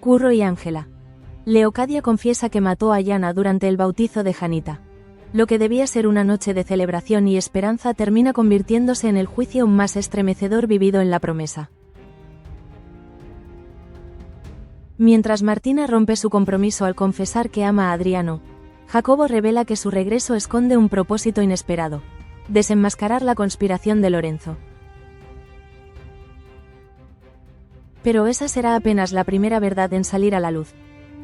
Curro y Ángela. Leocadia confiesa que mató a Yana durante el bautizo de Janita. Lo que debía ser una noche de celebración y esperanza termina convirtiéndose en el juicio más estremecedor vivido en La Promesa. Mientras Martina rompe su compromiso al confesar que ama a Adriano, Jacobo revela que su regreso esconde un propósito inesperado: desenmascarar la conspiración de Lorenzo. Pero esa será apenas la primera verdad en salir a la luz.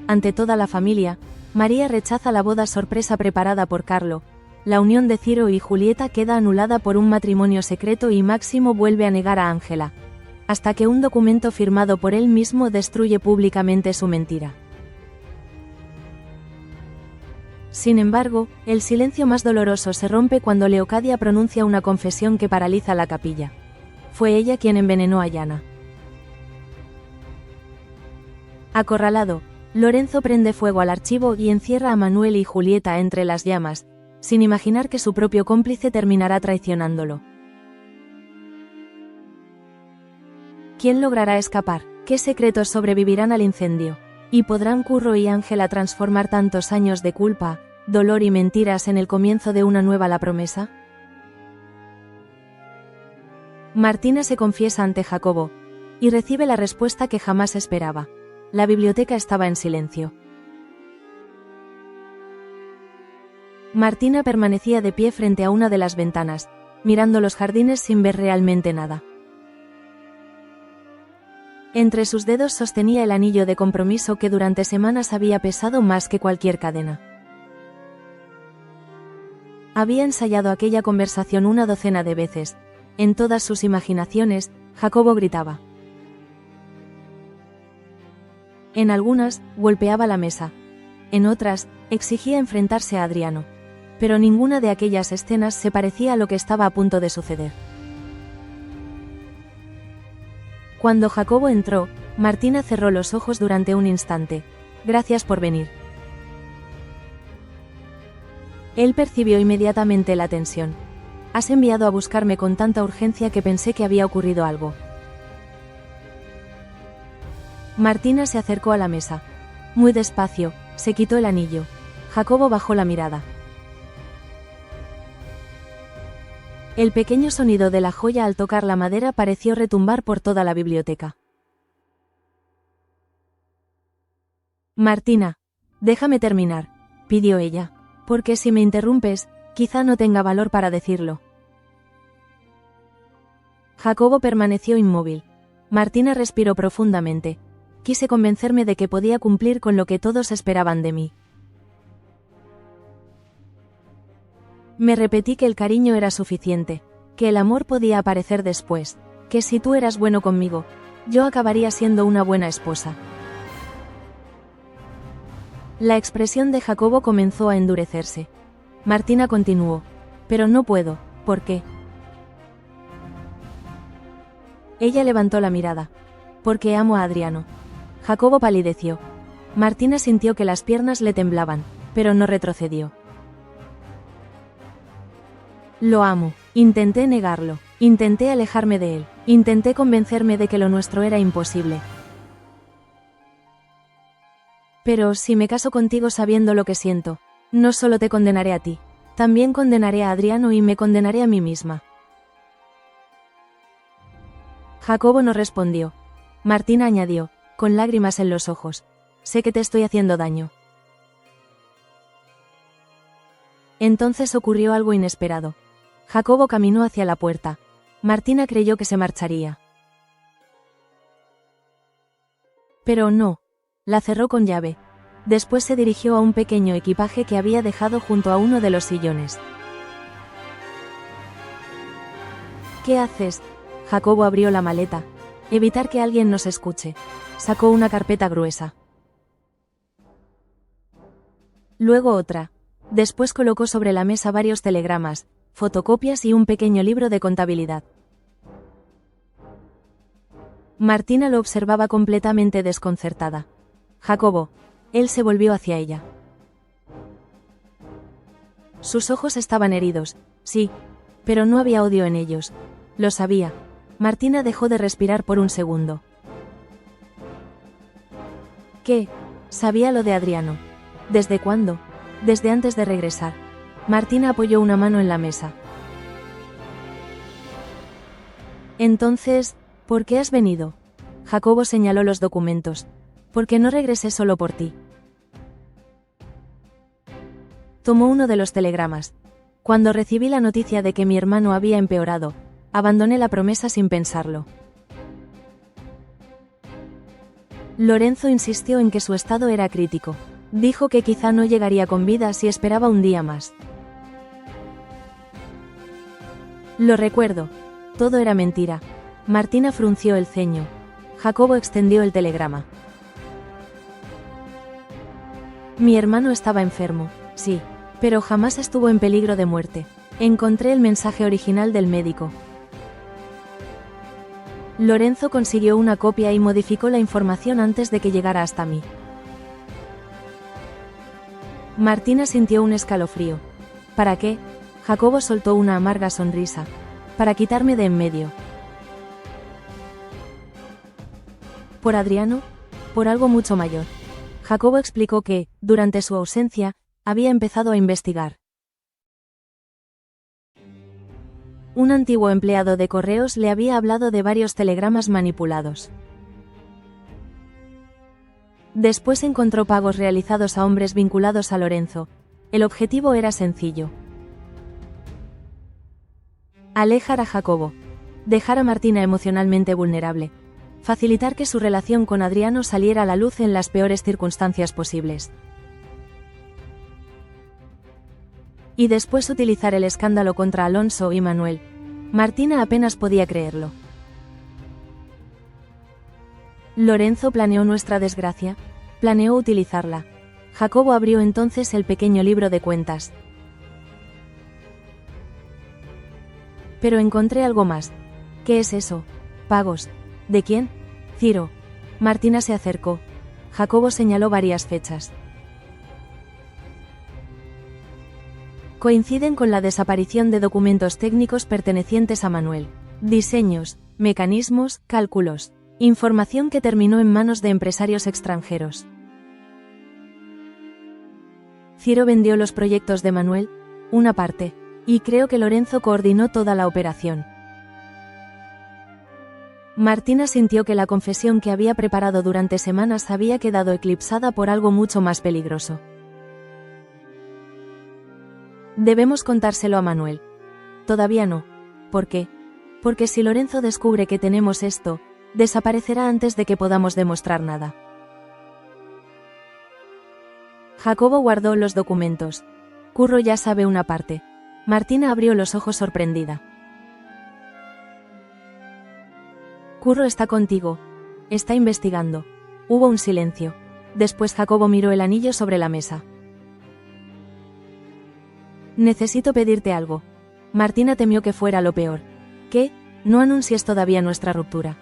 Ante toda la familia, María rechaza la boda sorpresa preparada por Carlo, la unión de Ciro y Julieta queda anulada por un matrimonio secreto y Máximo vuelve a negar a Ángela, hasta que un documento firmado por él mismo destruye públicamente su mentira. Sin embargo, el silencio más doloroso se rompe cuando Leocadia pronuncia una confesión que paraliza la capilla. Fue ella quien envenenó a Yana. Acorralado, Lorenzo prende fuego al archivo y encierra a Manuel y Julieta entre las llamas, sin imaginar que su propio cómplice terminará traicionándolo. ¿Quién logrará escapar? ¿Qué secretos sobrevivirán al incendio? ¿Y podrán Curro y Ángela transformar tantos años de culpa, dolor y mentiras en el comienzo de una nueva La Promesa? Martina se confiesa ante Jacobo, y recibe la respuesta que jamás esperaba. La biblioteca estaba en silencio. Martina permanecía de pie frente a una de las ventanas, mirando los jardines sin ver realmente nada. Entre sus dedos sostenía el anillo de compromiso que durante semanas había pesado más que cualquier cadena. Había ensayado aquella conversación una docena de veces. En todas sus imaginaciones, Jacobo gritaba. En algunas, golpeaba la mesa. En otras, exigía enfrentarse a Adriano. Pero ninguna de aquellas escenas se parecía a lo que estaba a punto de suceder. Cuando Jacobo entró, Martina cerró los ojos durante un instante. Gracias por venir. Él percibió inmediatamente la tensión. Has enviado a buscarme con tanta urgencia que pensé que había ocurrido algo. Martina se acercó a la mesa. Muy despacio, se quitó el anillo. Jacobo bajó la mirada. El pequeño sonido de la joya al tocar la madera pareció retumbar por toda la biblioteca. Martina, déjame terminar, pidió ella, porque si me interrumpes, quizá no tenga valor para decirlo. Jacobo permaneció inmóvil. Martina respiró profundamente. Quise convencerme de que podía cumplir con lo que todos esperaban de mí. Me repetí que el cariño era suficiente, que el amor podía aparecer después, que si tú eras bueno conmigo, yo acabaría siendo una buena esposa. La expresión de Jacobo comenzó a endurecerse. Martina continuó. Pero no puedo, ¿por qué? Ella levantó la mirada. Porque amo a Adriano. Jacobo palideció. Martina sintió que las piernas le temblaban, pero no retrocedió. Lo amo. Intenté negarlo. Intenté alejarme de él. Intenté convencerme de que lo nuestro era imposible. Pero si me caso contigo sabiendo lo que siento, no solo te condenaré a ti, también condenaré a Adriano y me condenaré a mí misma. Jacobo no respondió. Martina añadió, con lágrimas en los ojos. Sé que te estoy haciendo daño. Entonces ocurrió algo inesperado. Jacobo caminó hacia la puerta. Martina creyó que se marcharía. Pero no. La cerró con llave. Después se dirigió a un pequeño equipaje que había dejado junto a uno de los sillones. ¿Qué haces? Jacobo abrió la maleta. Evitar que alguien nos escuche. Sacó una carpeta gruesa. Luego otra. Después colocó sobre la mesa varios telegramas, fotocopias y un pequeño libro de contabilidad. Martina lo observaba completamente desconcertada. Jacobo. Él se volvió hacia ella. Sus ojos estaban heridos, sí, pero no había odio en ellos. Lo sabía. Martina dejó de respirar por un segundo. ¿Qué? Sabía lo de Adriano. ¿Desde cuándo? Desde antes de regresar. Martina apoyó una mano en la mesa. Entonces, ¿por qué has venido? Jacobo señaló los documentos. Porque no regresé solo por ti. Tomó uno de los telegramas. Cuando recibí la noticia de que mi hermano había empeorado, abandoné la promesa sin pensarlo. Lorenzo insistió en que su estado era crítico. Dijo que quizá no llegaría con vida si esperaba un día más. Lo recuerdo. Todo era mentira. Martina frunció el ceño. Jacobo extendió el telegrama. Mi hermano estaba enfermo, sí, pero jamás estuvo en peligro de muerte. Encontré el mensaje original del médico. Lorenzo consiguió una copia y modificó la información antes de que llegara hasta mí. Martina sintió un escalofrío. ¿Para qué? Jacobo soltó una amarga sonrisa. Para quitarme de en medio. ¿Por Adriano? Por algo mucho mayor. Jacobo explicó que, durante su ausencia, había empezado a investigar. Un antiguo empleado de correos le había hablado de varios telegramas manipulados. Después encontró pagos realizados a hombres vinculados a Lorenzo. El objetivo era sencillo. Alejar a Jacobo. Dejar a Martina emocionalmente vulnerable. Facilitar que su relación con Adriano saliera a la luz en las peores circunstancias posibles. Y después utilizar el escándalo contra Alonso y Manuel. Martina apenas podía creerlo. ¿Lorenzo planeó nuestra desgracia? Planeó utilizarla. Jacobo abrió entonces el pequeño libro de cuentas. Pero encontré algo más. ¿Qué es eso? Pagos. ¿De quién? Ciro. Martina se acercó. Jacobo señaló varias fechas. Coinciden con la desaparición de documentos técnicos pertenecientes a Manuel. Diseños, mecanismos, cálculos. Información que terminó en manos de empresarios extranjeros. Ciro vendió los proyectos de Manuel, una parte, y creo que Lorenzo coordinó toda la operación. Martina sintió que la confesión que había preparado durante semanas había quedado eclipsada por algo mucho más peligroso. Debemos contárselo a Manuel. Todavía no. ¿Por qué? Porque si Lorenzo descubre que tenemos esto, desaparecerá antes de que podamos demostrar nada. Jacobo guardó los documentos. Curro ya sabe una parte. Martina abrió los ojos sorprendida. Curro está contigo. Está investigando. Hubo un silencio. Después Jacobo miró el anillo sobre la mesa. Necesito pedirte algo. Martina temió que fuera lo peor. ¿Qué? No anuncies todavía nuestra ruptura.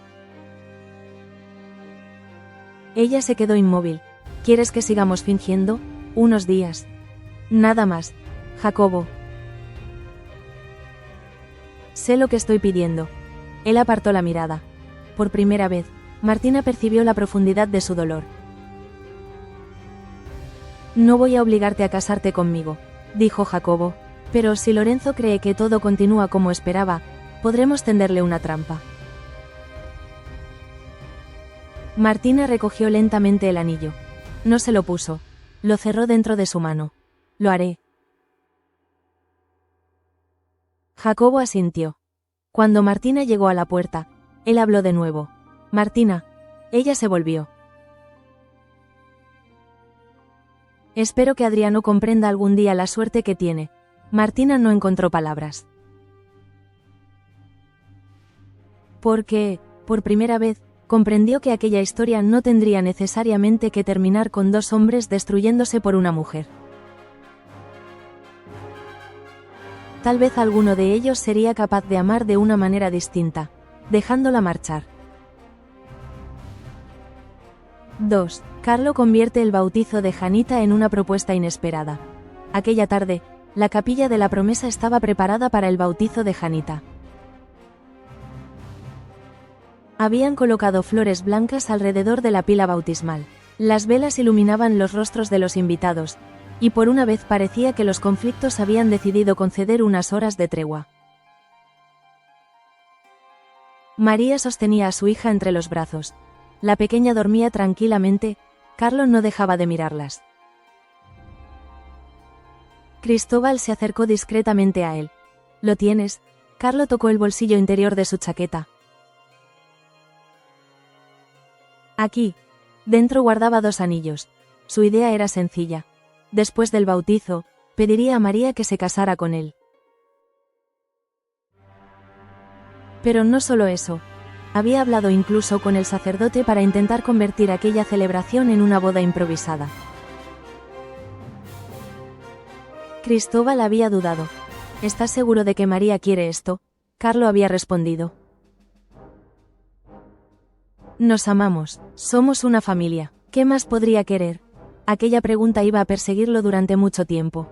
Ella se quedó inmóvil. ¿Quieres que sigamos fingiendo? Unos días. Nada más. Jacobo. Sé lo que estoy pidiendo. Él apartó la mirada. Por primera vez, Martina percibió la profundidad de su dolor. No voy a obligarte a casarte conmigo, dijo Jacobo, pero si Lorenzo cree que todo continúa como esperaba, podremos tenderle una trampa. Martina recogió lentamente el anillo. No se lo puso. Lo cerró dentro de su mano. Lo haré. Jacobo asintió. Cuando Martina llegó a la puerta, él habló de nuevo. Martina. Ella se volvió. Espero que Adriano comprenda algún día la suerte que tiene. Martina no encontró palabras. Porque, por primera vez, comprendió que aquella historia no tendría necesariamente que terminar con dos hombres destruyéndose por una mujer. Tal vez alguno de ellos sería capaz de amar de una manera distinta, dejándola marchar. 2. Carlo convierte el bautizo de Janita en una propuesta inesperada. Aquella tarde, la capilla de la promesa estaba preparada para el bautizo de Janita. Habían colocado flores blancas alrededor de la pila bautismal. Las velas iluminaban los rostros de los invitados, y por una vez parecía que los conflictos habían decidido conceder unas horas de tregua. María sostenía a su hija entre los brazos. La pequeña dormía tranquilamente, Carlo no dejaba de mirarlas. Cristóbal se acercó discretamente a él. ¿Lo tienes? Carlo tocó el bolsillo interior de su chaqueta. Aquí. Dentro guardaba 2 anillos. Su idea era sencilla. Después del bautizo, pediría a María que se casara con él. Pero no solo eso. Había hablado incluso con el sacerdote para intentar convertir aquella celebración en una boda improvisada. Cristóbal había dudado. ¿Estás seguro de que María quiere esto? Carlo había respondido. Nos amamos, somos una familia. ¿Qué más podría querer? Aquella pregunta iba a perseguirlo durante mucho tiempo.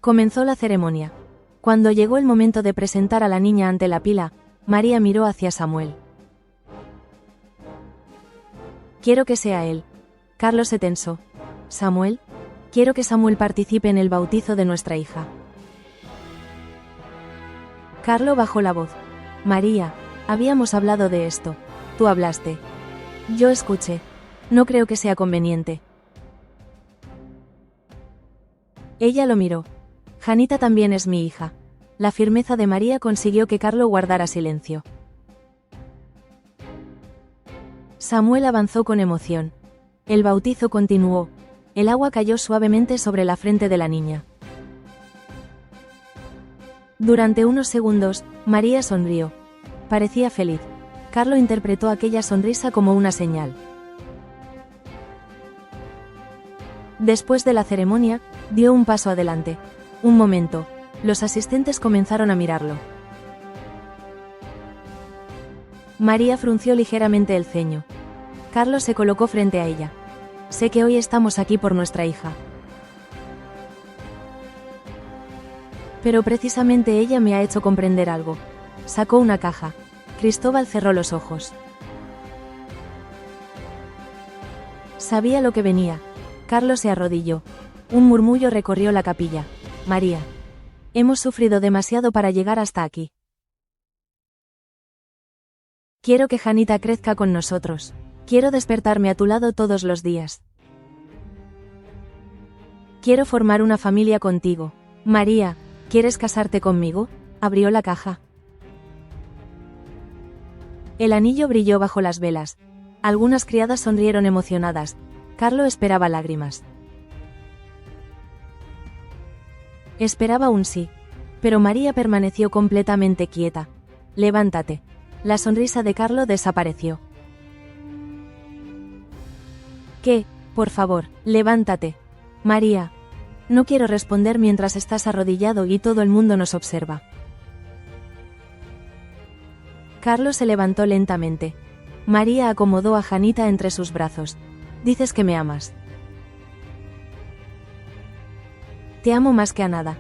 Comenzó la ceremonia. Cuando llegó el momento de presentar a la niña ante la pila, María miró hacia Samuel. Quiero que sea él. Carlo se tensó. Samuel, quiero que Samuel participe en el bautizo de nuestra hija. Carlo bajó la voz. María, habíamos hablado de esto. Tú hablaste. Yo escuché. No creo que sea conveniente. Ella lo miró. Janita también es mi hija. La firmeza de María consiguió que Carlo guardara silencio. Samuel avanzó con emoción. El bautizo continuó. El agua cayó suavemente sobre la frente de la niña. Durante unos segundos, María sonrió. Parecía feliz. Carlo interpretó aquella sonrisa como una señal. Después de la ceremonia, dio un paso adelante. Un momento. Los asistentes comenzaron a mirarlo. María frunció ligeramente el ceño. Carlo se colocó frente a ella. Sé que hoy estamos aquí por nuestra hija. Pero precisamente ella me ha hecho comprender algo. Sacó una caja. Cristóbal cerró los ojos. Sabía lo que venía. Carlos se arrodilló. Un murmullo recorrió la capilla. María. Hemos sufrido demasiado para llegar hasta aquí. Quiero que Janita crezca con nosotros. Quiero despertarme a tu lado todos los días. Quiero formar una familia contigo. María, ¿quieres casarte conmigo? Abrió la caja. El anillo brilló bajo las velas. Algunas criadas sonrieron emocionadas. Carlo esperaba lágrimas. Esperaba un sí. Pero María permaneció completamente quieta. Levántate. La sonrisa de Carlo desapareció. ¿Qué? Por favor, levántate. María. No quiero responder mientras estás arrodillado y todo el mundo nos observa. Carlo se levantó lentamente. María acomodó a Janita entre sus brazos. Dices que me amas. Te amo más que a nada.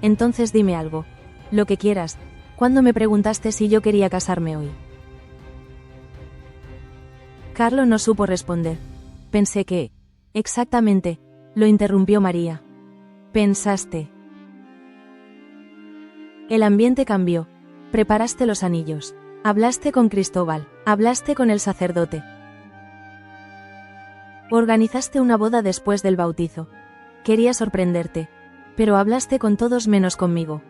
Entonces dime algo. Lo que quieras. ¿Cuándo me preguntaste si yo quería casarme hoy? Carlo no supo responder. Pensé que... Exactamente, lo interrumpió María. Pensaste. El ambiente cambió. Preparaste los anillos. Hablaste con Cristóbal. Hablaste con el sacerdote. Organizaste una boda después del bautizo. Quería sorprenderte. Pero hablaste con todos menos conmigo.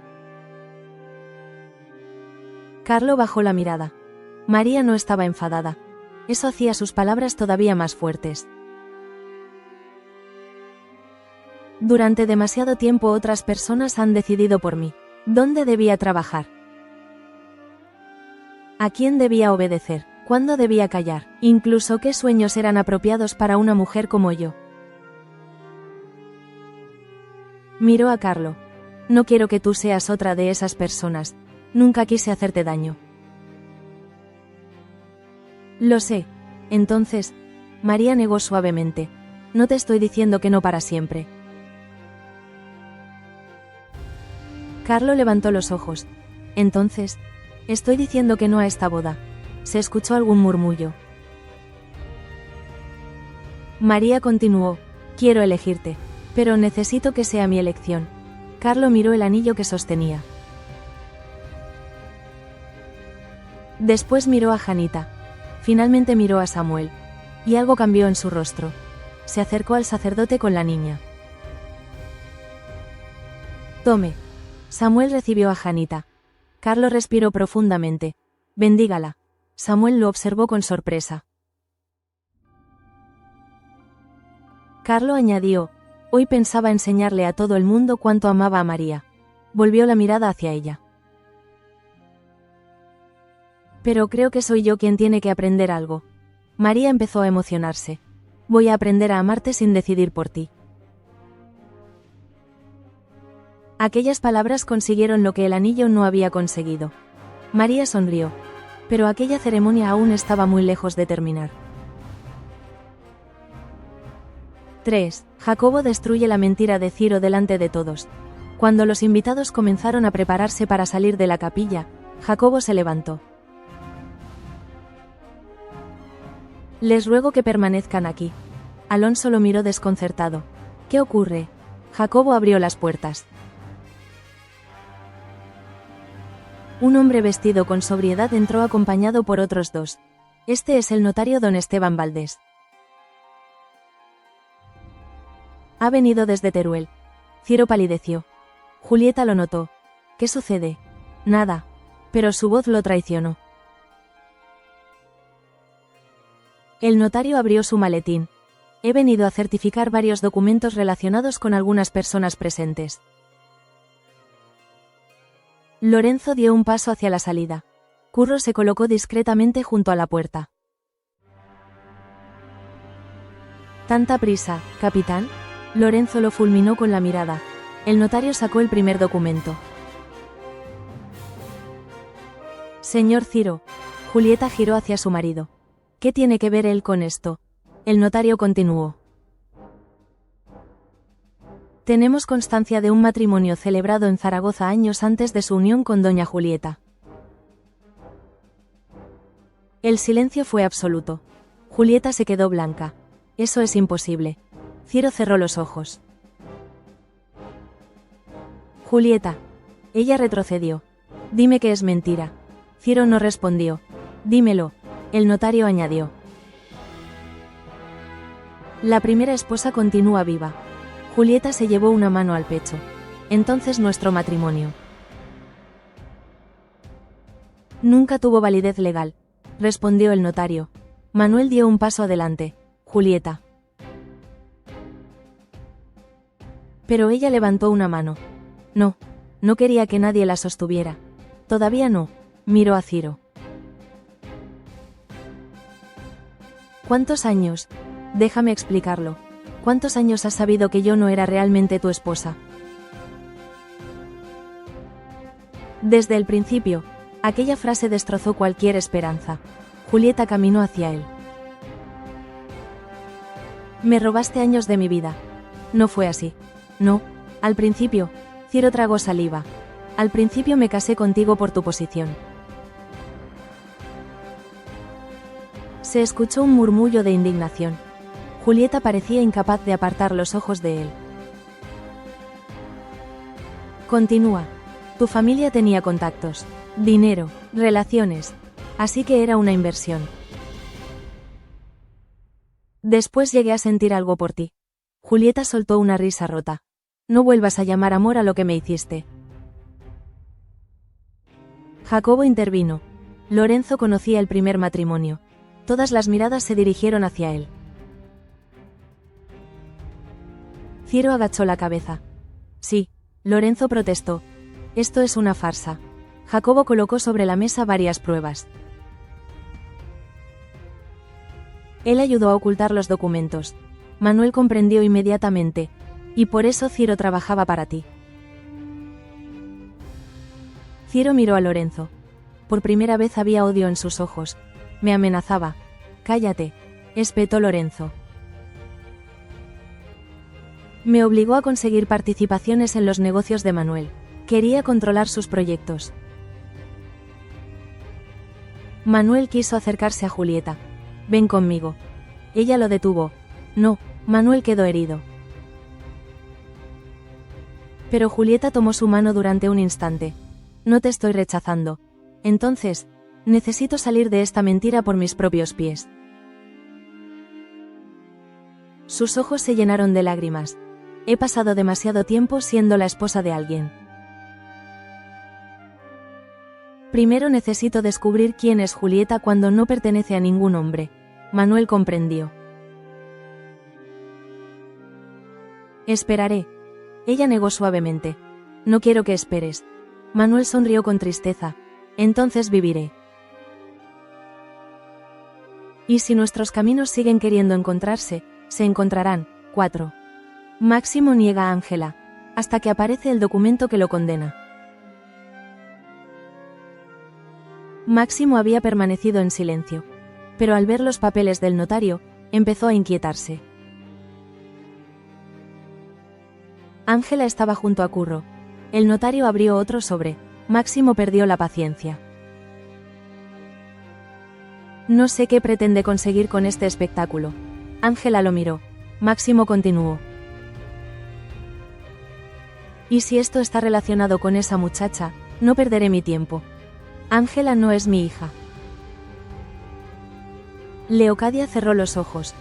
Carlo bajó la mirada. María no estaba enfadada. Eso hacía sus palabras todavía más fuertes. Durante demasiado tiempo otras personas han decidido por mí. ¿Dónde debía trabajar? ¿A quién debía obedecer? ¿Cuándo debía callar? Incluso qué sueños eran apropiados para una mujer como yo. Miró a Carlo. No quiero que tú seas otra de esas personas. Nunca quise hacerte daño. Lo sé. Entonces, María negó suavemente. No te estoy diciendo que no para siempre. Carlo levantó los ojos. Entonces, estoy diciendo que no a esta boda. Se escuchó algún murmullo. María continuó. Quiero elegirte. Pero necesito que sea mi elección. Carlo miró el anillo que sostenía. Después miró a Janita. Finalmente miró a Samuel. Y algo cambió en su rostro. Se acercó al sacerdote con la niña. Tome. Samuel recibió a Janita. Carlo respiró profundamente. Bendígala. Samuel lo observó con sorpresa. Carlo añadió, hoy pensaba enseñarle a todo el mundo cuánto amaba a María. Volvió la mirada hacia ella. Pero creo que soy yo quien tiene que aprender algo. María empezó a emocionarse. Voy a aprender a amarte sin decidir por ti. Aquellas palabras consiguieron lo que el anillo no había conseguido. María sonrió. Pero aquella ceremonia aún estaba muy lejos de terminar. 3. Jacobo destruye la mentira de Ciro delante de todos. Cuando los invitados comenzaron a prepararse para salir de la capilla, Jacobo se levantó. Les ruego que permanezcan aquí. Alonso lo miró desconcertado. ¿Qué ocurre? Jacobo abrió las puertas. Un hombre vestido con sobriedad entró acompañado por otros dos. Este es el notario don Esteban Valdés. Ha venido desde Teruel. Ciro palideció. Julieta lo notó. ¿Qué sucede? Nada. Pero su voz lo traicionó. El notario abrió su maletín. He venido a certificar varios documentos relacionados con algunas personas presentes. Lorenzo dio un paso hacia la salida. Curro se colocó discretamente junto a la puerta. ¿Tanta prisa, capitán? Lorenzo lo fulminó con la mirada. El notario sacó el primer documento. Señor Ciro. Julieta giró hacia su marido. ¿Qué tiene que ver él con esto? El notario continuó. Tenemos constancia de un matrimonio celebrado en Zaragoza años antes de su unión con doña Julieta. El silencio fue absoluto. Julieta se quedó blanca. Eso es imposible. Ciro cerró los ojos. Julieta. Ella retrocedió. Dime que es mentira. Ciro no respondió. Dímelo. El notario añadió. La primera esposa continúa viva. Julieta se llevó una mano al pecho. Entonces nuestro matrimonio. Nunca tuvo validez legal, respondió el notario. Manuel dio un paso adelante. Julieta. Pero ella levantó una mano. No, no quería que nadie la sostuviera. Todavía no, miró a Ciro. ¿Cuántos años? Déjame explicarlo. ¿Cuántos años has sabido que yo no era realmente tu esposa? Desde el principio, aquella frase destrozó cualquier esperanza. Julieta caminó hacia él. Me robaste años de mi vida. No fue así. No, al principio, Ciro tragó saliva. Al principio me casé contigo por tu posición. Se escuchó un murmullo de indignación. Julieta parecía incapaz de apartar los ojos de él. Continúa. Tu familia tenía contactos, dinero, relaciones, así que era una inversión. Después llegué a sentir algo por ti. Julieta soltó una risa rota. No vuelvas a llamar amor a lo que me hiciste. Jacobo intervino. Lorenzo conocía el primer matrimonio. Todas las miradas se dirigieron hacia él. Ciro agachó la cabeza. Sí, Lorenzo protestó. Esto es una farsa. Jacobo colocó sobre la mesa varias pruebas. Él ayudó a ocultar los documentos. Manuel comprendió inmediatamente. Y por eso Ciro trabajaba para ti. Ciro miró a Lorenzo. Por primera vez había odio en sus ojos. Me amenazaba. Cállate, espetó Lorenzo. Me obligó a conseguir participaciones en los negocios de Manuel. Quería controlar sus proyectos. Manuel quiso acercarse a Julieta. Ven conmigo. Ella lo detuvo. No, Manuel quedó herido. Pero Julieta tomó su mano durante un instante. No te estoy rechazando. Entonces, necesito salir de esta mentira por mis propios pies. Sus ojos se llenaron de lágrimas. He pasado demasiado tiempo siendo la esposa de alguien. Primero necesito descubrir quién es Julieta cuando no pertenece a ningún hombre. Manuel comprendió. Esperaré. Ella negó suavemente. No quiero que esperes. Manuel sonrió con tristeza. Entonces viviré. Y si nuestros caminos siguen queriendo encontrarse, se encontrarán. 4. Máximo niega a Ángela, hasta que aparece el documento que lo condena. Máximo había permanecido en silencio, pero al ver los papeles del notario, empezó a inquietarse. Ángela estaba junto a Curro. El notario abrió otro sobre. Máximo perdió la paciencia. No sé qué pretende conseguir con este espectáculo. Ángela lo miró. Máximo continuó. Y si esto está relacionado con esa muchacha, no perderé mi tiempo. Ángela no es mi hija. Leocadia cerró los ojos.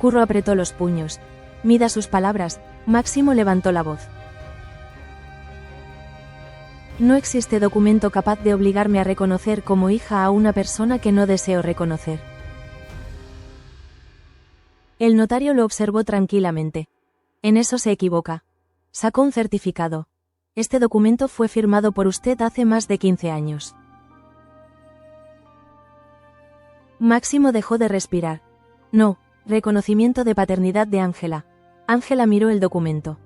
Curro apretó los puños. Mida sus palabras. Máximo levantó la voz. No existe documento capaz de obligarme a reconocer como hija a una persona que no deseo reconocer. El notario lo observó tranquilamente. En eso se equivoca. Sacó un certificado. Este documento fue firmado por usted hace más de 15 años. Máximo dejó de respirar. No, reconocimiento de paternidad de Ángela. Ángela miró el documento.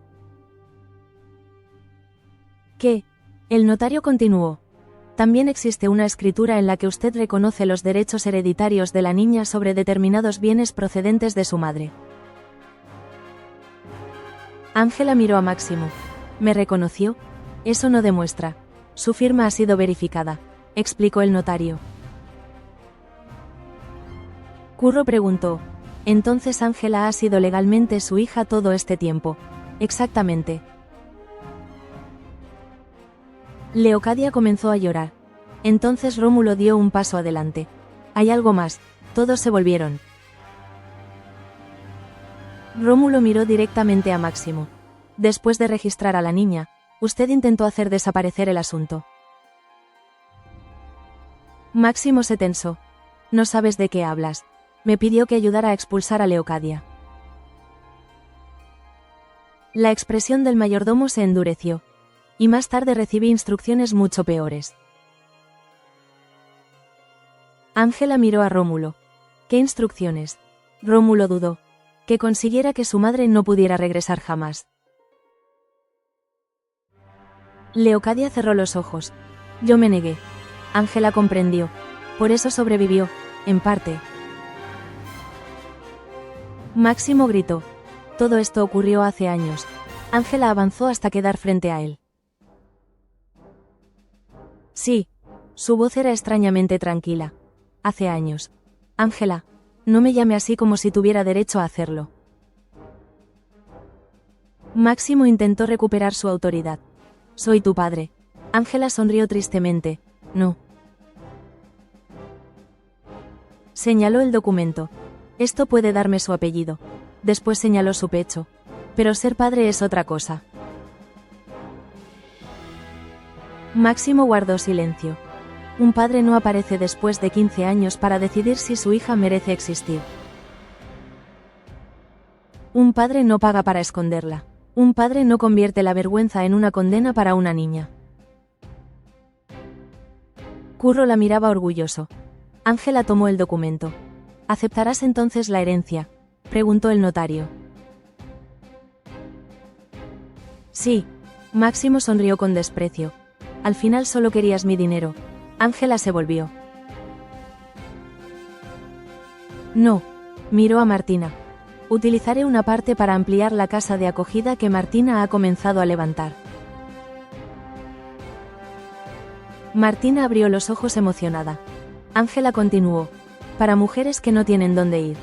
¿Qué? El notario continuó. También existe una escritura en la que usted reconoce los derechos hereditarios de la niña sobre determinados bienes procedentes de su madre. Ángela miró a Máximo. ¿Me reconoció? Eso no demuestra. Su firma ha sido verificada, explicó el notario. Curro preguntó. Entonces Ángela ha sido legalmente su hija todo este tiempo. Exactamente. Leocadia comenzó a llorar. Entonces Rómulo dio un paso adelante. Hay algo más. Todos se volvieron. Rómulo miró directamente a Máximo. Después de registrar a la niña, usted intentó hacer desaparecer el asunto. Máximo se tensó. No sabes de qué hablas. Me pidió que ayudara a expulsar a Leocadia. La expresión del mayordomo se endureció. Y más tarde recibí instrucciones mucho peores. Ángela miró a Rómulo. ¿Qué instrucciones? Rómulo dudó. Que consiguiera que su madre no pudiera regresar jamás. Leocadia cerró los ojos. Yo me negué. Ángela comprendió. Por eso sobrevivió, en parte. Máximo gritó. Todo esto ocurrió hace años. Ángela avanzó hasta quedar frente a él. Sí. Su voz era extrañamente tranquila. Hace años. Ángela, no me llame así como si tuviera derecho a hacerlo. Máximo intentó recuperar su autoridad. Soy tu padre. Ángela sonrió tristemente. No. Señaló el documento. Esto puede darme su apellido. Después señaló su pecho. Pero ser padre es otra cosa. Máximo guardó silencio. Un padre no aparece después de 15 años para decidir si su hija merece existir. Un padre no paga para esconderla. Un padre no convierte la vergüenza en una condena para una niña. Curro la miraba orgulloso. Ángela tomó el documento. ¿Aceptarás entonces la herencia?, preguntó el notario. Sí. Máximo sonrió con desprecio. Al final solo querías mi dinero. Ángela se volvió. No. Miró a Martina. Utilizaré una parte para ampliar la casa de acogida que Martina ha comenzado a levantar. Martina abrió los ojos emocionada. Ángela continuó. Para mujeres que no tienen dónde ir.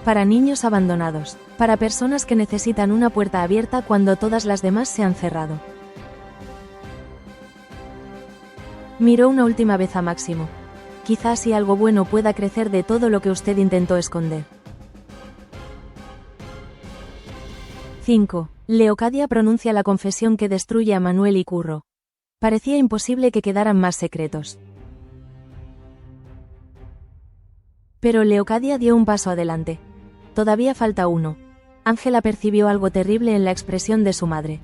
Para niños abandonados, para personas que necesitan una puerta abierta cuando todas las demás se han cerrado. Miró una última vez a Máximo. Quizás si algo bueno pueda crecer de todo lo que usted intentó esconder. 5. Leocadia pronuncia la confesión que destruye a Manuel y Curro. Parecía imposible que quedaran más secretos. Pero Leocadia dio un paso adelante. Todavía falta uno. Ángela percibió algo terrible en la expresión de su madre.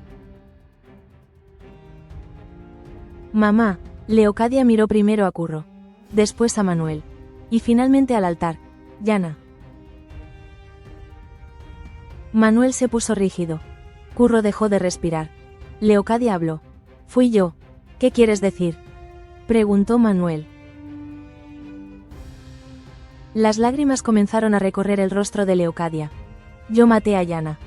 Mamá, Leocadia miró primero a Curro, después a Manuel, y finalmente al altar. Yana. Manuel se puso rígido. Curro dejó de respirar. Leocadia habló. Fui yo. ¿Qué quieres decir?, preguntó Manuel. Las lágrimas comenzaron a recorrer el rostro de Leocadia. Yo maté a Yana.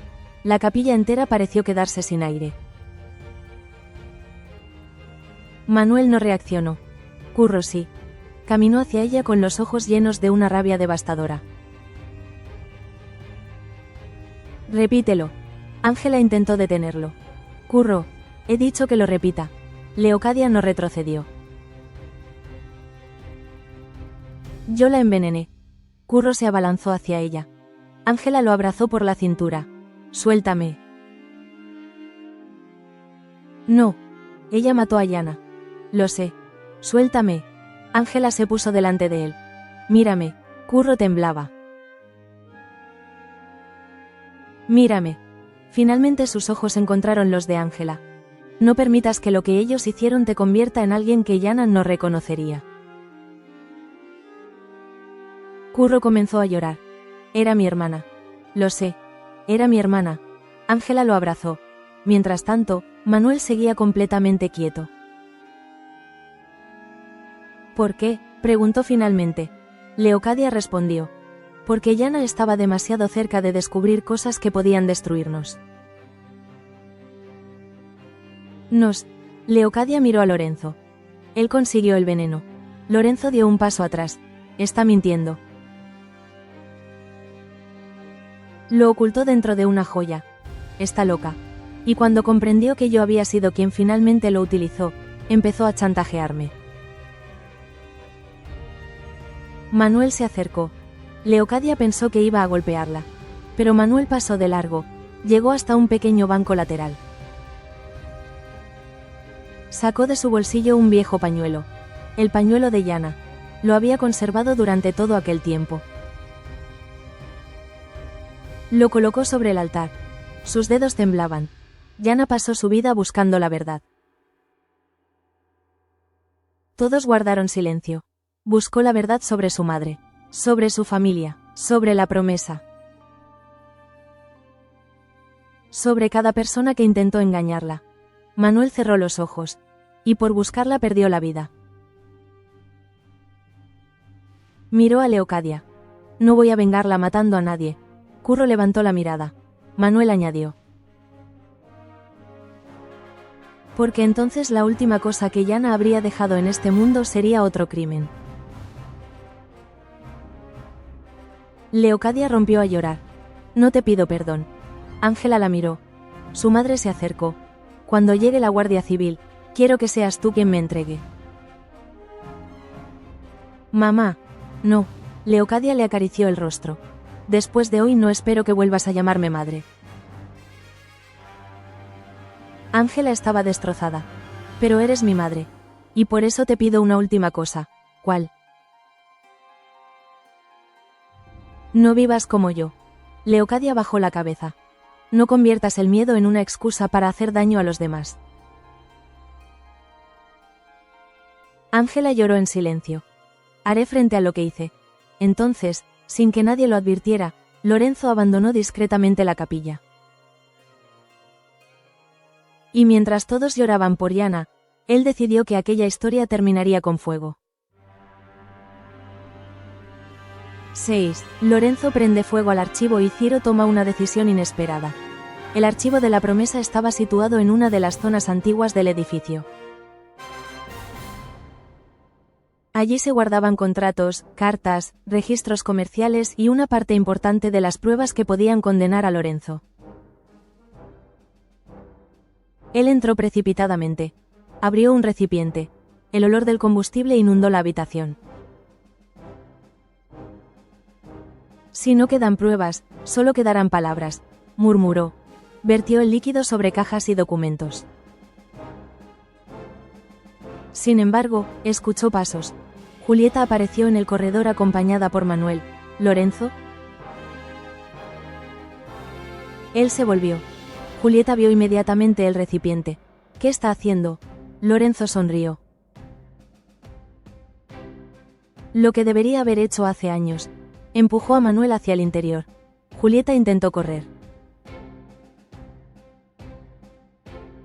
La capilla entera pareció quedarse sin aire. Manuel no reaccionó. Curro sí. Caminó hacia ella con los ojos llenos de una rabia devastadora. Repítelo. Ángela intentó detenerlo. Curro, he dicho que lo repita. Leocadia no retrocedió. Yo la envenené. Curro se abalanzó hacia ella. Ángela lo abrazó por la cintura. Suéltame. No. Ella mató a Yana. Lo sé. Suéltame. Ángela se puso delante de él. Mírame. Curro temblaba. Mírame. Finalmente sus ojos encontraron los de Ángela. No permitas que lo que ellos hicieron te convierta en alguien que Yana no reconocería. Curro comenzó a llorar. Era mi hermana. Lo sé. Era mi hermana. Ángela lo abrazó. Mientras tanto, Manuel seguía completamente quieto. ¿Por qué?, preguntó finalmente. Leocadia respondió. Porque Yana estaba demasiado cerca de descubrir cosas que podían destruirnos. Leocadia miró a Lorenzo. Él consiguió el veneno. Lorenzo dio un paso atrás. Está mintiendo. Lo ocultó dentro de una joya. Está loca. Y cuando comprendió que yo había sido quien finalmente lo utilizó, empezó a chantajearme. Manuel se acercó. Leocadia pensó que iba a golpearla. Pero Manuel pasó de largo. Llegó hasta un pequeño banco lateral. Sacó de su bolsillo un viejo pañuelo. El pañuelo de Yana. Lo había conservado durante todo aquel tiempo. Lo colocó sobre el altar. Sus dedos temblaban. Yana pasó su vida buscando la verdad. Todos guardaron silencio. Buscó la verdad sobre su madre, sobre su familia, sobre la promesa. Sobre cada persona que intentó engañarla. Manuel cerró los ojos. Y por buscarla perdió la vida. Miró a Leocadia. No voy a vengarla matando a nadie. Curro levantó la mirada. Manuel añadió. Porque entonces la última cosa que Yana habría dejado en este mundo sería otro crimen. Leocadia rompió a llorar. No te pido perdón. Ángela la miró. Su madre se acercó. Cuando llegue la Guardia Civil, quiero que seas tú quien me entregue. Mamá. No. Leocadia le acarició el rostro. Después de hoy no espero que vuelvas a llamarme madre. Ángela estaba destrozada. Pero eres mi madre. Y por eso te pido una última cosa. ¿Cuál? No vivas como yo. Leocadia bajó la cabeza. No conviertas el miedo en una excusa para hacer daño a los demás. Ángela lloró en silencio. Haré frente a lo que hice. Entonces, sin que nadie lo advirtiera, Lorenzo abandonó discretamente la capilla. Y mientras todos lloraban por Yana, él decidió que aquella historia terminaría con fuego. 6. Lorenzo prende fuego al archivo y Ciro toma una decisión inesperada. El archivo de la promesa estaba situado en una de las zonas antiguas del edificio. Allí se guardaban contratos, cartas, registros comerciales y una parte importante de las pruebas que podían condenar a Lorenzo. Él entró precipitadamente. Abrió un recipiente. El olor del combustible inundó la habitación. Si no quedan pruebas, solo quedarán palabras, murmuró. Vertió el líquido sobre cajas y documentos. Sin embargo, escuchó pasos. Julieta apareció en el corredor acompañada por Manuel. ¿Lorenzo? Él se volvió. Julieta vio inmediatamente el recipiente. ¿Qué está haciendo? Lorenzo sonrió. Lo que debería haber hecho hace años. Empujó a Manuel hacia el interior. Julieta intentó correr.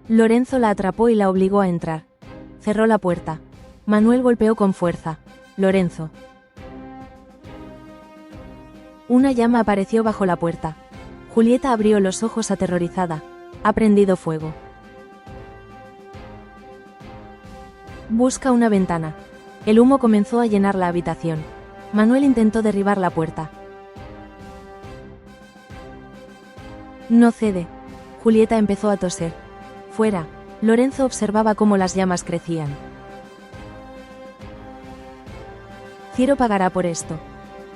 Lorenzo la atrapó y la obligó a entrar. Cerró la puerta. Manuel golpeó con fuerza. Lorenzo. Una llama apareció bajo la puerta. Julieta abrió los ojos aterrorizada. Ha prendido fuego. Busca una ventana. El humo comenzó a llenar la habitación. Manuel intentó derribar la puerta. No cede. Julieta empezó a toser. Fuera. Lorenzo observaba cómo las llamas crecían. Ciro pagará por esto.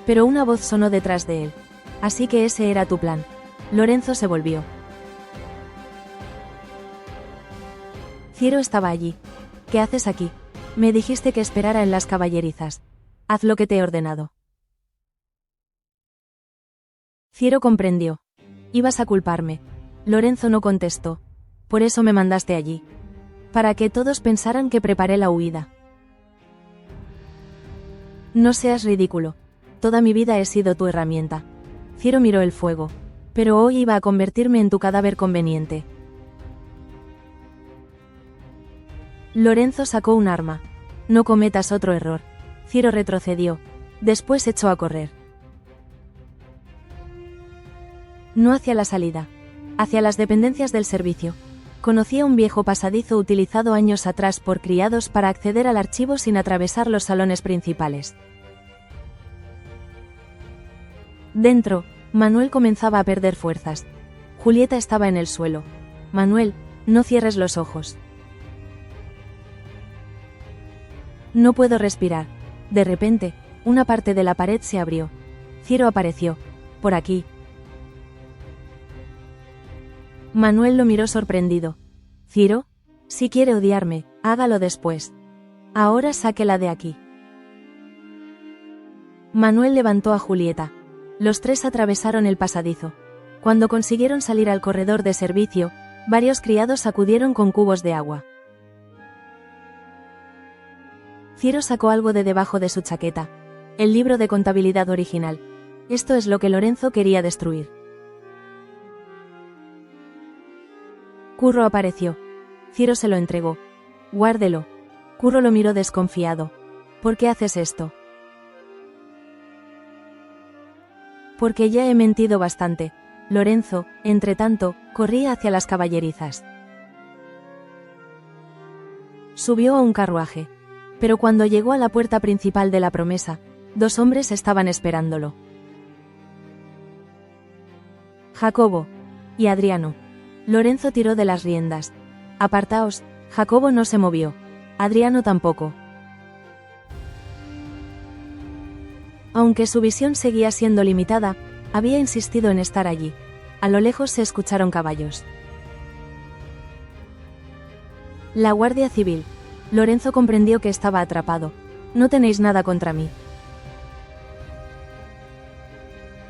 Pero una voz sonó detrás de él. Así que ese era tu plan. Lorenzo se volvió. Ciro estaba allí. ¿Qué haces aquí? Me dijiste que esperara en las caballerizas. Haz lo que te he ordenado. Ciro comprendió. Ibas a culparme. Lorenzo no contestó. Por eso me mandaste allí. Para que todos pensaran que preparé la huida. No seas ridículo. Toda mi vida he sido tu herramienta. Ciro miró el fuego. Pero hoy iba a convertirme en tu cadáver conveniente. Lorenzo sacó un arma. No cometas otro error. Ciro retrocedió. Después echó a correr. No hacia la salida. Hacia las dependencias del servicio. Conocía un viejo pasadizo utilizado años atrás por criados para acceder al archivo sin atravesar los salones principales. Dentro, Manuel comenzaba a perder fuerzas. Julieta estaba en el suelo. Manuel, no cierres los ojos. No puedo respirar. De repente, una parte de la pared se abrió. Ciro apareció. Por aquí. Manuel lo miró sorprendido. ¿Ciro? Si quiere odiarme, hágalo después. Ahora sáquela de aquí. Manuel levantó a Julieta. Los tres atravesaron el pasadizo. Cuando consiguieron salir al corredor de servicio, varios criados acudieron con cubos de agua. Ciro sacó algo de debajo de su chaqueta. El libro de contabilidad original. Esto es lo que Lorenzo quería destruir. Curro apareció. Ciro se lo entregó. Guárdelo. Curro lo miró desconfiado. ¿Por qué haces esto? Porque ya he mentido bastante. Lorenzo, entretanto, corría hacia las caballerizas. Subió a un carruaje. Pero cuando llegó a la puerta principal de la promesa, dos hombres estaban esperándolo. Jacobo y Adriano. Lorenzo tiró de las riendas. Apartaos. Jacobo no se movió. Adriano tampoco. Aunque su visión seguía siendo limitada, había insistido en estar allí. A lo lejos se escucharon caballos. La Guardia Civil. Lorenzo comprendió que estaba atrapado. No tenéis nada contra mí.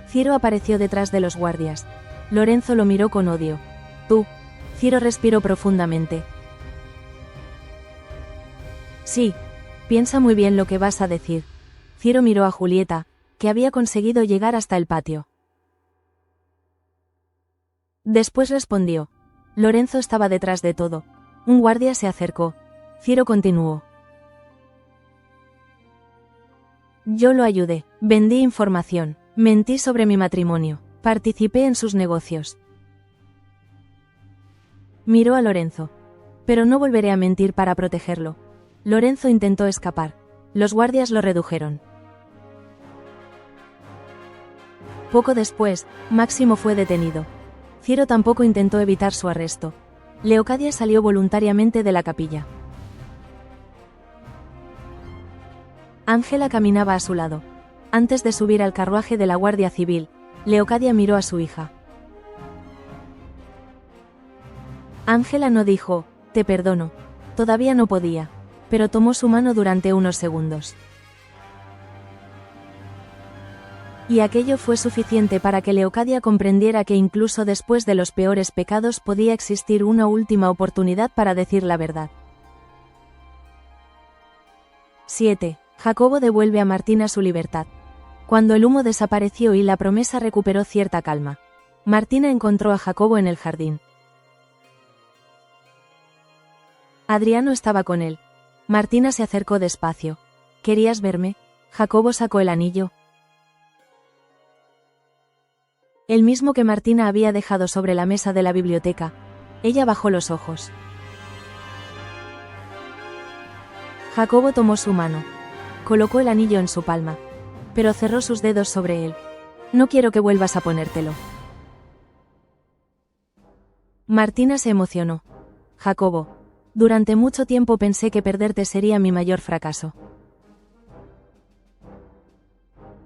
Ciro apareció detrás de los guardias. Lorenzo lo miró con odio. Tú. Ciro respiró profundamente. Sí. Piensa muy bien lo que vas a decir. Ciro miró a Julieta, que había conseguido llegar hasta el patio. Después respondió. Lorenzo estaba detrás de todo. Un guardia se acercó. Ciro continuó. Yo lo ayudé, vendí información, mentí sobre mi matrimonio, participé en sus negocios. Miró a Lorenzo. Pero no volveré a mentir para protegerlo. Lorenzo intentó escapar. Los guardias lo redujeron. Poco después, Máximo fue detenido. Ciro tampoco intentó evitar su arresto. Leocadia salió voluntariamente de la capilla. Ángela caminaba a su lado. Antes de subir al carruaje de la Guardia Civil, Leocadia miró a su hija. Ángela no dijo, «Te perdono». Todavía no podía, pero tomó su mano durante unos segundos. Y aquello fue suficiente para que Leocadia comprendiera que incluso después de los peores pecados podía existir una última oportunidad para decir la verdad. 7. Jacobo devuelve a Martina su libertad. Cuando el humo desapareció y la promesa recuperó cierta calma, Martina encontró a Jacobo en el jardín. Adriano estaba con él. Martina se acercó despacio. «¿Querías verme?» Jacobo sacó el anillo. El mismo que Martina había dejado sobre la mesa de la biblioteca. Ella bajó los ojos. Jacobo tomó su mano. Colocó el anillo en su palma. Pero cerró sus dedos sobre él. «No quiero que vuelvas a ponértelo». Martina se emocionó. «Jacobo, durante mucho tiempo pensé que perderte sería mi mayor fracaso».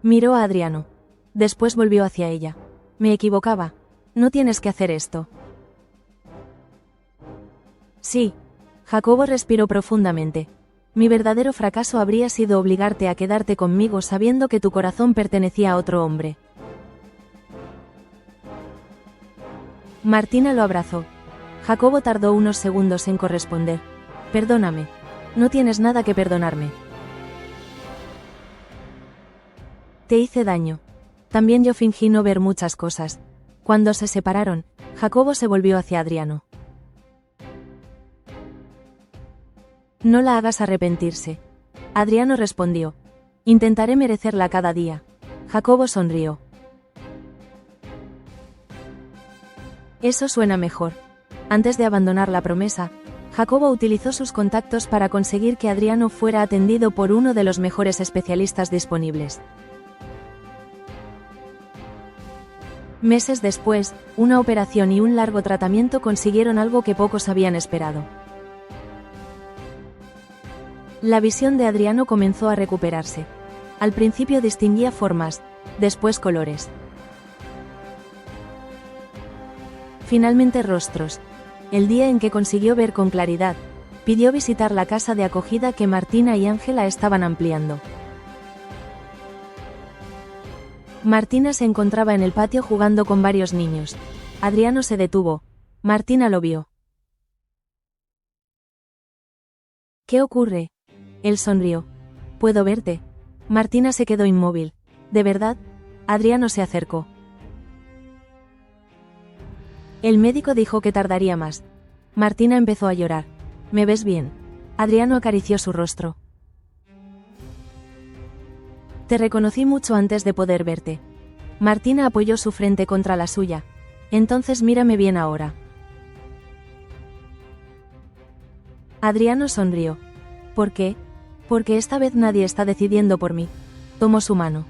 Miró a Adriano. Después volvió hacia ella. «Me equivocaba. No tienes que hacer esto». «Sí». Jacobo respiró profundamente. «Mi verdadero fracaso habría sido obligarte a quedarte conmigo sabiendo que tu corazón pertenecía a otro hombre». Martina lo abrazó. Jacobo tardó unos segundos en corresponder. «Perdóname. No tienes nada que perdonarme. Te hice daño. También yo fingí no ver muchas cosas». Cuando se separaron, Jacobo se volvió hacia Adriano. «No la hagas arrepentirse». Adriano respondió. «Intentaré merecerla cada día». Jacobo sonrió. «Eso suena mejor». Antes de abandonar la promesa, Jacobo utilizó sus contactos para conseguir que Adriano fuera atendido por uno de los mejores especialistas disponibles. Meses después, una operación y un largo tratamiento consiguieron algo que pocos habían esperado. La visión de Adriano comenzó a recuperarse. Al principio distinguía formas, después colores. Finalmente rostros. El día en que consiguió ver con claridad, pidió visitar la casa de acogida que Martina y Ángela estaban ampliando. Martina se encontraba en el patio jugando con varios niños. Adriano se detuvo. Martina lo vio. «¿Qué ocurre?» Él sonrió. «¿Puedo verte?» Martina se quedó inmóvil. «¿De verdad?» Adriano se acercó. «El médico dijo que tardaría más». Martina empezó a llorar. «¿Me ves bien?» Adriano acarició su rostro. «Te reconocí mucho antes de poder verte». Martina apoyó su frente contra la suya. «Entonces mírame bien ahora». Adriano sonrió. «¿Por qué?» «Porque esta vez nadie está decidiendo por mí». Tomó su mano.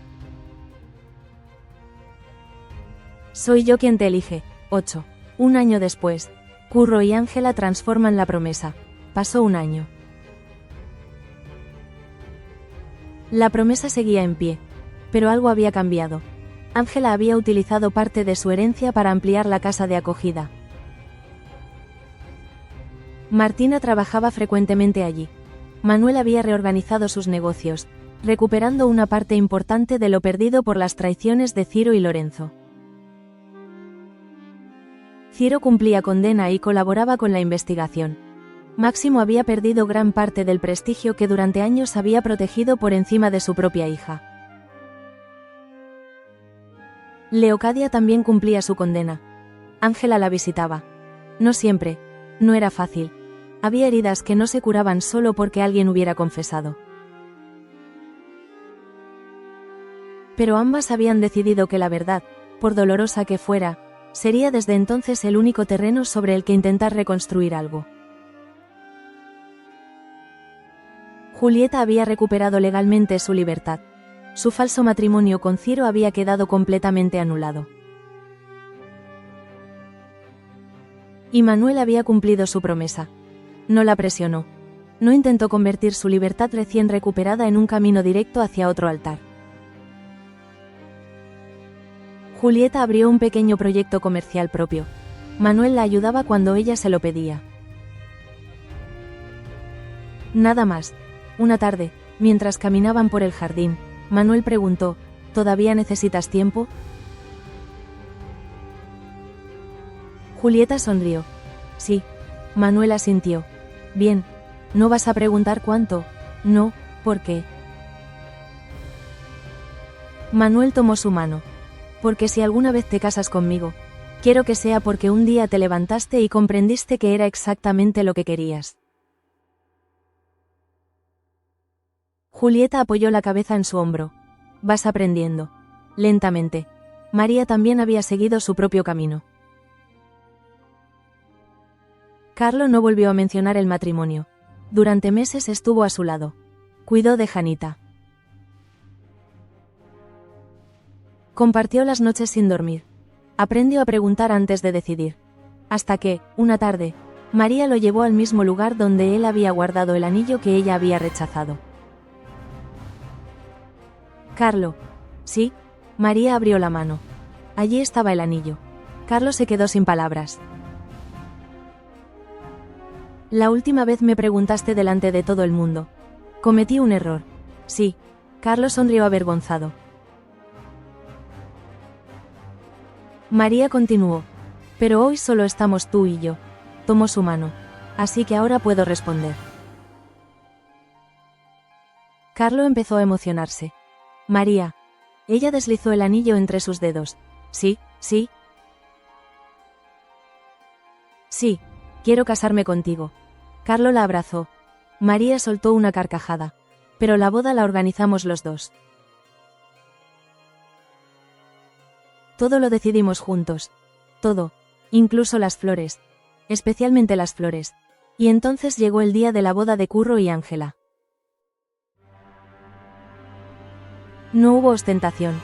«Soy yo quien te elige». 8. Un año después, Curro y Ángela transforman la promesa. Pasó un año. La promesa seguía en pie, pero algo había cambiado. Ángela había utilizado parte de su herencia para ampliar la casa de acogida. Martina trabajaba frecuentemente allí. Manuel había reorganizado sus negocios, recuperando una parte importante de lo perdido por las traiciones de Ciro y Lorenzo. Ciro cumplía condena y colaboraba con la investigación. Máximo había perdido gran parte del prestigio que durante años había protegido por encima de su propia hija. Leocadia también cumplía su condena. Ángela la visitaba. No siempre. No era fácil. Había heridas que no se curaban solo porque alguien hubiera confesado. Pero ambas habían decidido que la verdad, por dolorosa que fuera, sería desde entonces el único terreno sobre el que intentar reconstruir algo. Julieta había recuperado legalmente su libertad. Su falso matrimonio con Ciro había quedado completamente anulado. Y Manuel había cumplido su promesa. No la presionó. No intentó convertir su libertad recién recuperada en un camino directo hacia otro altar. Julieta abrió un pequeño proyecto comercial propio. Manuel la ayudaba cuando ella se lo pedía. Nada más. Una tarde, mientras caminaban por el jardín, Manuel preguntó: ¿todavía necesitas tiempo? Julieta sonrió. Sí. Manuel asintió. Bien. ¿No vas a preguntar cuánto? No, ¿por qué? Manuel tomó su mano. Porque si alguna vez te casas conmigo, quiero que sea porque un día te levantaste y comprendiste que era exactamente lo que querías. Julieta apoyó la cabeza en su hombro. Vas aprendiendo. Lentamente. María también había seguido su propio camino. Carlo no volvió a mencionar el matrimonio. Durante meses estuvo a su lado. Cuidó de Janita. Compartió las noches sin dormir. Aprendió a preguntar antes de decidir. Hasta que, una tarde, María lo llevó al mismo lugar donde él había guardado el anillo que ella había rechazado. Carlo. Sí. María abrió la mano. Allí estaba el anillo. Carlo se quedó sin palabras. La última vez me preguntaste delante de todo el mundo. Cometí un error. Sí. Carlo sonrió avergonzado. María continuó. Pero hoy solo estamos tú y yo. Tomó su mano. Así que ahora puedo responder. Carlo empezó a emocionarse. María. Ella deslizó el anillo entre sus dedos. Sí, sí. Sí. Quiero casarme contigo. Carlo la abrazó. María soltó una carcajada. Pero la boda la organizamos los dos. Todo lo decidimos juntos. Todo. Incluso las flores. Especialmente las flores. Y entonces llegó el día de la boda de Curro y Ángela. No hubo ostentación.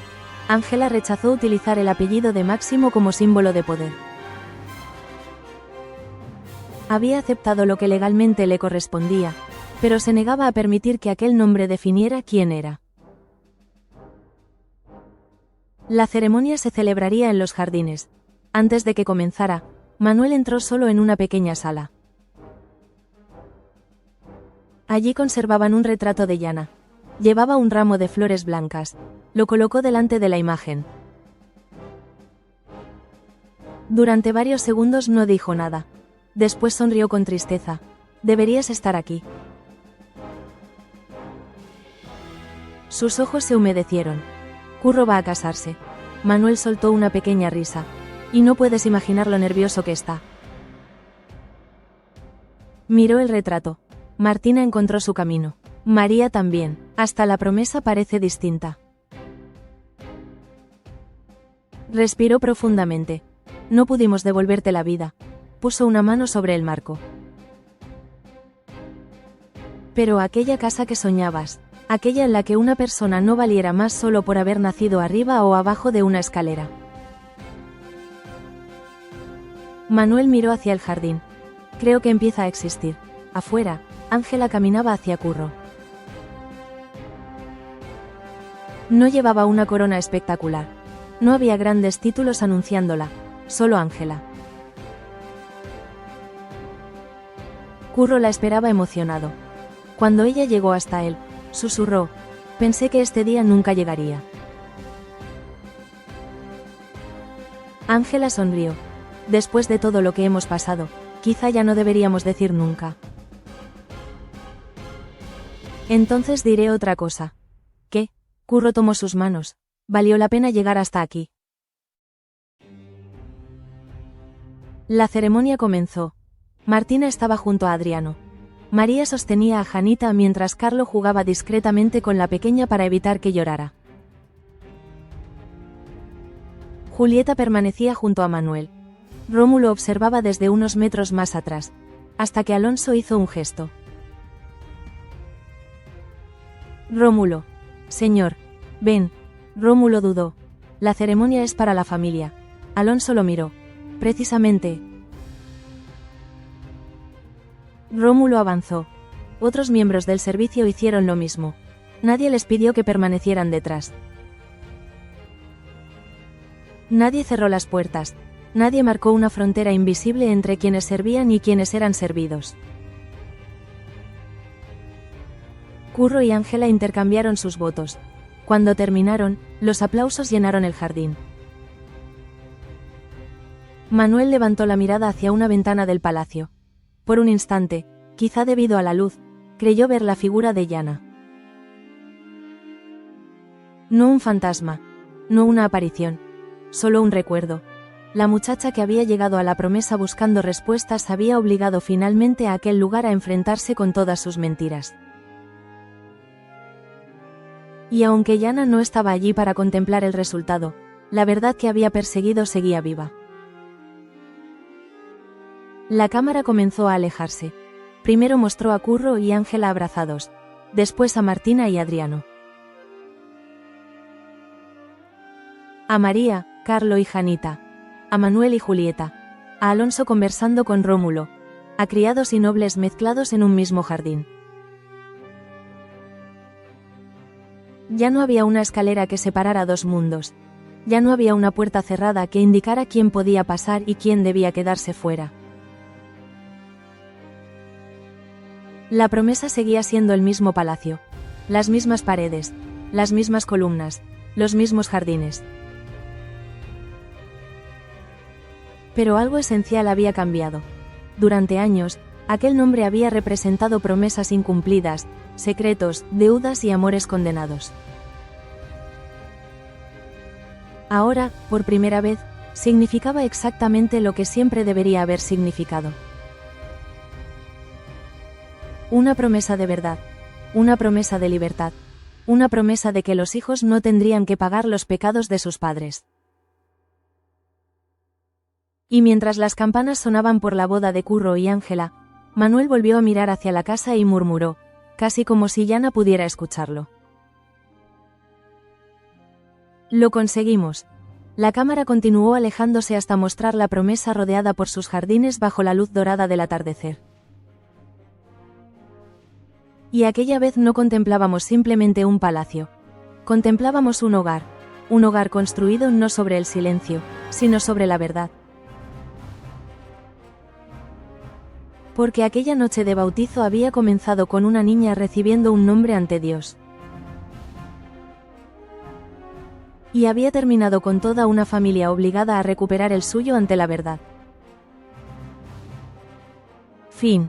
Ángela rechazó utilizar el apellido de Máximo como símbolo de poder. Había aceptado lo que legalmente le correspondía, pero se negaba a permitir que aquel nombre definiera quién era. La ceremonia se celebraría en los jardines. Antes de que comenzara, Manuel entró solo en una pequeña sala. Allí conservaban un retrato de Yana. Llevaba un ramo de flores blancas. Lo colocó delante de la imagen. Durante varios segundos no dijo nada. Después sonrió con tristeza. Deberías estar aquí. Sus ojos se humedecieron. Curro va a casarse. Manuel soltó una pequeña risa. Y no puedes imaginar lo nervioso que está. Miró el retrato. Martina encontró su camino. María también. Hasta la promesa parece distinta. Respiró profundamente. No pudimos devolverte la vida. Puso una mano sobre el marco. Pero aquella casa que soñabas, aquella en la que una persona no valiera más solo por haber nacido arriba o abajo de una escalera. Manuel miró hacia el jardín. Creo que empieza a existir. Afuera, Ángela caminaba hacia Curro. No llevaba una corona espectacular. No había grandes títulos anunciándola, solo Ángela. Curro la esperaba emocionado. Cuando ella llegó hasta él, susurró: pensé que este día nunca llegaría. Ángela sonrió. Después de todo lo que hemos pasado, quizá ya no deberíamos decir nunca. Entonces diré otra cosa. ¿Qué? Curro tomó sus manos. Valió la pena llegar hasta aquí. La ceremonia comenzó. Martina estaba junto a Adriano. María sostenía a Janita mientras Carlo jugaba discretamente con la pequeña para evitar que llorara. Julieta permanecía junto a Manuel. Rómulo observaba desde unos metros más atrás, hasta que Alonso hizo un gesto. Rómulo. Señor. Ven. Rómulo dudó. La ceremonia es para la familia. Alonso lo miró. Precisamente. Rómulo avanzó. Otros miembros del servicio hicieron lo mismo. Nadie les pidió que permanecieran detrás. Nadie cerró las puertas. Nadie marcó una frontera invisible entre quienes servían y quienes eran servidos. Curro y Ángela intercambiaron sus votos. Cuando terminaron, los aplausos llenaron el jardín. Manuel levantó la mirada hacia una ventana del palacio. Por un instante, quizá debido a la luz, creyó ver la figura de Yana. No un fantasma, no una aparición, solo un recuerdo. La muchacha que había llegado a la promesa buscando respuestas había obligado finalmente a aquel lugar a enfrentarse con todas sus mentiras. Y aunque Yana no estaba allí para contemplar el resultado, la verdad que había perseguido seguía viva. La cámara comenzó a alejarse. Primero mostró a Curro y Ángela abrazados, después a Martina y Adriano. A María, Carlo y Janita. A Manuel y Julieta. A Alonso conversando con Rómulo. A criados y nobles mezclados en un mismo jardín. Ya no había una escalera que separara dos mundos. Ya no había una puerta cerrada que indicara quién podía pasar y quién debía quedarse fuera. La promesa seguía siendo el mismo palacio. Las mismas paredes, las mismas columnas, los mismos jardines. Pero algo esencial había cambiado. Durante años, aquel nombre había representado promesas incumplidas, secretos, deudas y amores condenados. Ahora, por primera vez, significaba exactamente lo que siempre debería haber significado. Una promesa de verdad. Una promesa de libertad. Una promesa de que los hijos no tendrían que pagar los pecados de sus padres. Y mientras las campanas sonaban por la boda de Curro y Ángela, Manuel volvió a mirar hacia la casa y murmuró, casi como si Yana pudiera escucharlo. Lo conseguimos. La cámara continuó alejándose hasta mostrar la promesa rodeada por sus jardines bajo la luz dorada del atardecer. Y aquella vez no contemplábamos simplemente un palacio. Contemplábamos un hogar construido no sobre el silencio, sino sobre la verdad. Porque aquella noche de bautizo había comenzado con una niña recibiendo un nombre ante Dios. Y había terminado con toda una familia obligada a recuperar el suyo ante la verdad. Fin.